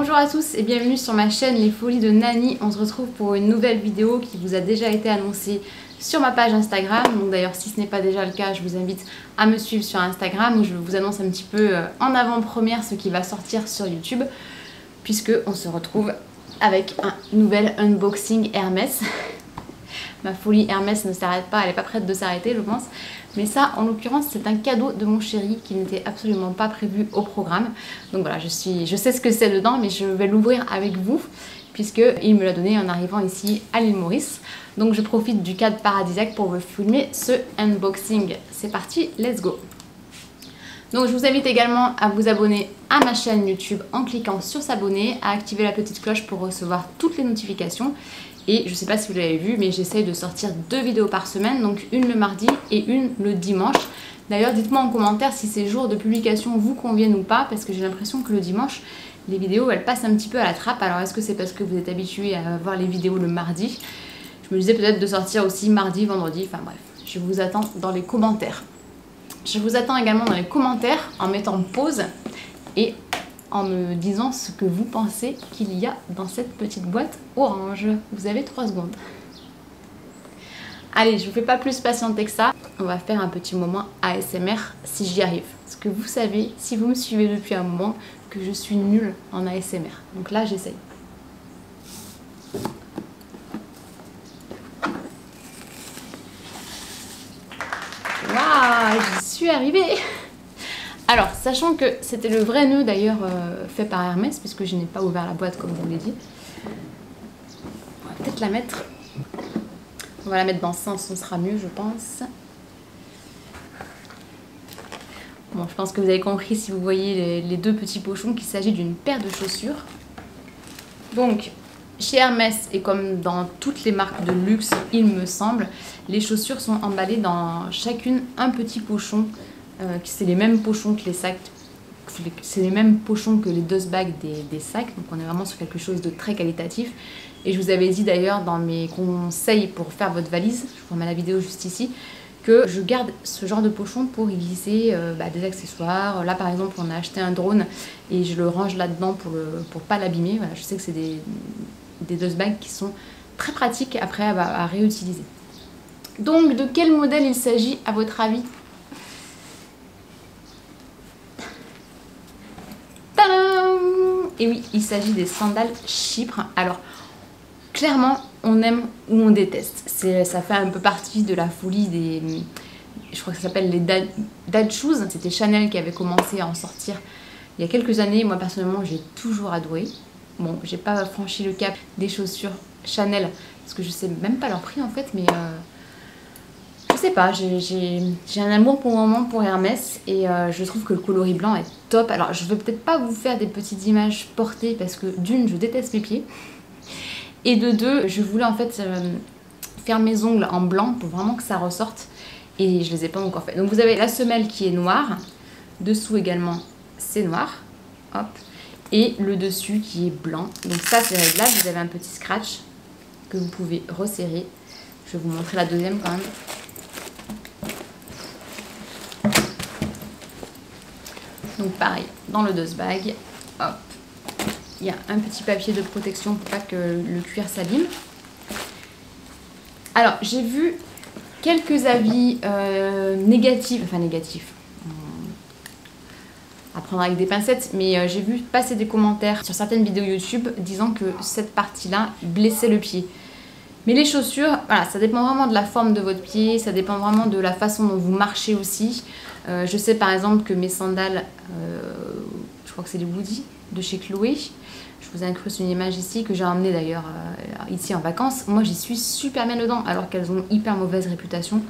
Bonjour à tous et bienvenue sur ma chaîne Les Folies de Nani. On se retrouve pour une nouvelle vidéo qui vous a déjà été annoncée sur ma page Instagram. Donc d'ailleurs, si ce n'est pas déjà le cas, je vous invite à me suivre sur Instagram où je vous annonce un petit peu en avant-première ce qui va sortir sur YouTube, puisque on se retrouve avec un nouvel unboxing Hermès. Ma folie Hermès ne s'arrête pas, elle n'est pas prête de s'arrêter, je pense. Mais ça, en l'occurrence, c'est un cadeau de mon chéri qui n'était absolument pas prévu au programme. Donc voilà, je sais ce que c'est dedans, mais je vais l'ouvrir avec vous, puisqu'il me l'a donné en arrivant ici à l'île Maurice. Donc je profite du cadre paradisiaque pour vous filmer ce unboxing. C'est parti, let's go! Donc je vous invite également à vous abonner à ma chaîne YouTube en cliquant sur s'abonner, à activer la petite cloche pour recevoir toutes les notifications. Et je ne sais pas si vous l'avez vu, mais j'essaye de sortir 2 vidéos par semaine, donc une le mardi et une le dimanche. D'ailleurs, dites-moi en commentaire si ces jours de publication vous conviennent ou pas, parce que j'ai l'impression que le dimanche, les vidéos, elles passent un petit peu à la trappe. Alors, est-ce que c'est parce que vous êtes habitué à voir les vidéos le mardi? Je me disais peut-être de sortir aussi mardi, vendredi, enfin bref. Je vous attends dans les commentaires. Je vous attends également dans les commentaires en mettant pause et en me disant ce que vous pensez qu'il y a dans cette petite boîte orange. Vous avez 3 secondes. Allez, je vous fais pas plus patienter que ça. On va faire un petit moment ASMR si j'y arrive. Parce que vous savez, si vous me suivez depuis un moment, que je suis nulle en ASMR. Donc là, j'essaye. Waouh, j'y suis arrivée! Alors, sachant que c'était le vrai nœud d'ailleurs fait par Hermès, puisque je n'ai pas ouvert la boîte comme je vous l'ai dit. On va peut-être la mettre. On va la mettre dans ce sens, ce sera mieux, je pense. Bon, je pense que vous avez compris si vous voyez les 2 petits pochons qu'il s'agit d'une paire de chaussures. Donc, chez Hermès, et comme dans toutes les marques de luxe, il me semble, les chaussures sont emballées dans chacune un petit pochon. C'est les mêmes pochons que les sacs, c'est les mêmes pochons que les dust bags des sacs, donc on est vraiment sur quelque chose de très qualitatif. Et je vous avais dit d'ailleurs dans mes conseils pour faire votre valise, je vous remets la vidéo juste ici, que je garde ce genre de pochon pour y glisser des accessoires. Là par exemple on a acheté un drone et je le range là-dedans pour pas l'abîmer. Voilà, je sais que c'est des dust bags qui sont très pratiques après à réutiliser. Donc de quel modèle il s'agit à votre avis? Et oui, il s'agit des sandales Chypre. Alors, clairement, on aime ou on déteste. Ça fait un peu partie de la folie des... Je crois que ça s'appelle les dad shoes. C'était Chanel qui avait commencé à en sortir il y a quelques années. Moi, personnellement, j'ai toujours adoré. Bon, j'ai pas franchi le cap des chaussures Chanel, parce que je sais même pas leur prix en fait, mais... Je sais pas, j'ai un amour pour le moment pour Hermès et je trouve que le coloris blanc est top. Alors je vais peut-être pas vous faire des petites images portées parce que d'une, je déteste mes pieds, et de deux, je voulais en fait faire mes ongles en blanc pour vraiment que ça ressorte et je les ai pas encore fait. Donc vous avez la semelle qui est noire, dessous également c'est noir, hop, et le dessus qui est blanc. Donc ça c'est réglable, vous avez un petit scratch que vous pouvez resserrer. Je vais vous montrer la deuxième quand même. Donc pareil, dans le dust bag, hop, il y a un petit papier de protection pour pas que le cuir s'abîme. Alors j'ai vu quelques avis négatifs, à prendre avec des pincettes, mais j'ai vu passer des commentaires sur certaines vidéos YouTube disant que cette partie-là blessait le pied. Mais les chaussures, voilà, ça dépend vraiment de la forme de votre pied, ça dépend vraiment de la façon dont vous marchez aussi. Je sais par exemple que mes sandales, je crois que c'est les Woody de chez Chloé, je vous incruste une image ici que j'ai emmenée d'ailleurs ici en vacances. Moi j'y suis super bien dedans alors qu'elles ont hyper mauvaise réputation.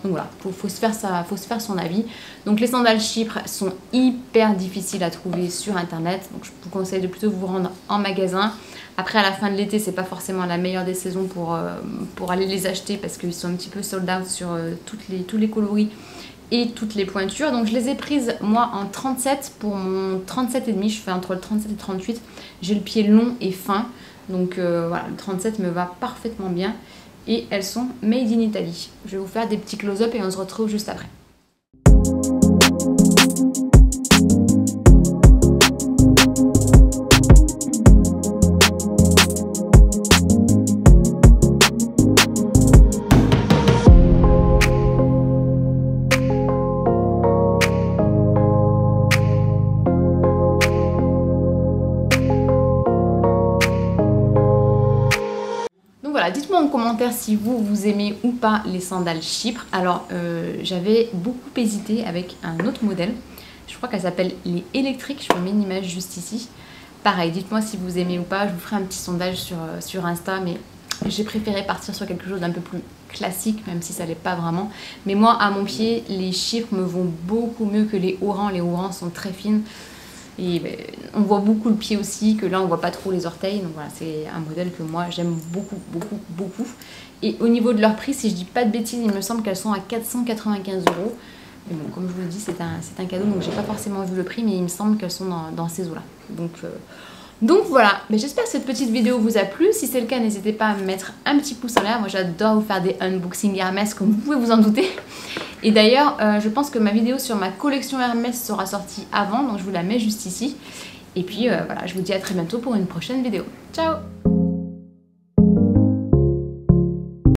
Donc voilà, faut se faire son avis. Donc les sandales Chypre sont hyper difficiles à trouver sur internet. Donc je vous conseille de plutôt vous rendre en magasin. Après à la fin de l'été, c'est pas forcément la meilleure des saisons pour aller les acheter parce qu'ils sont un petit peu sold out sur tous les coloris et toutes les pointures. Donc je les ai prises moi en 37 pour mon 37,5. Je fais entre le 37 et 38. J'ai le pied long et fin. Donc voilà, le 37 me va parfaitement bien. Et elles sont made in Italy. Je vais vous faire des petits close-up et on se retrouve juste après. commentaire si vous aimez ou pas les sandales Chypre. Alors j'avais beaucoup hésité avec un autre modèle. Je crois qu'elle s'appelle les électriques. Je vous mets une image juste ici. Pareil, dites-moi si vous aimez ou pas. Je vous ferai un petit sondage sur Insta, mais j'ai préféré partir sur quelque chose d'un peu plus classique, même si ça l'est pas vraiment. Mais moi, à mon pied, les Chypre me vont beaucoup mieux que les Oran. Les Oran sont très fines. Et ben, on voit beaucoup le pied aussi, que là on voit pas trop les orteils. Donc voilà, c'est un modèle que moi j'aime beaucoup, beaucoup, beaucoup. Et au niveau de leur prix, si je dis pas de bêtises, il me semble qu'elles sont à 495 €. Mais bon, comme je vous le dis, c'est un cadeau, donc j'ai pas forcément vu le prix, mais il me semble qu'elles sont dans ces eaux-là. Donc voilà, mais j'espère que cette petite vidéo vous a plu. Si c'est le cas, n'hésitez pas à me mettre un petit pouce en l'air. Moi j'adore vous faire des unboxings Hermès, comme vous pouvez vous en douter. Et d'ailleurs, je pense que ma vidéo sur ma collection Hermès sera sortie avant, donc je vous la mets juste ici. Et puis voilà, je vous dis à très bientôt pour une prochaine vidéo. Ciao!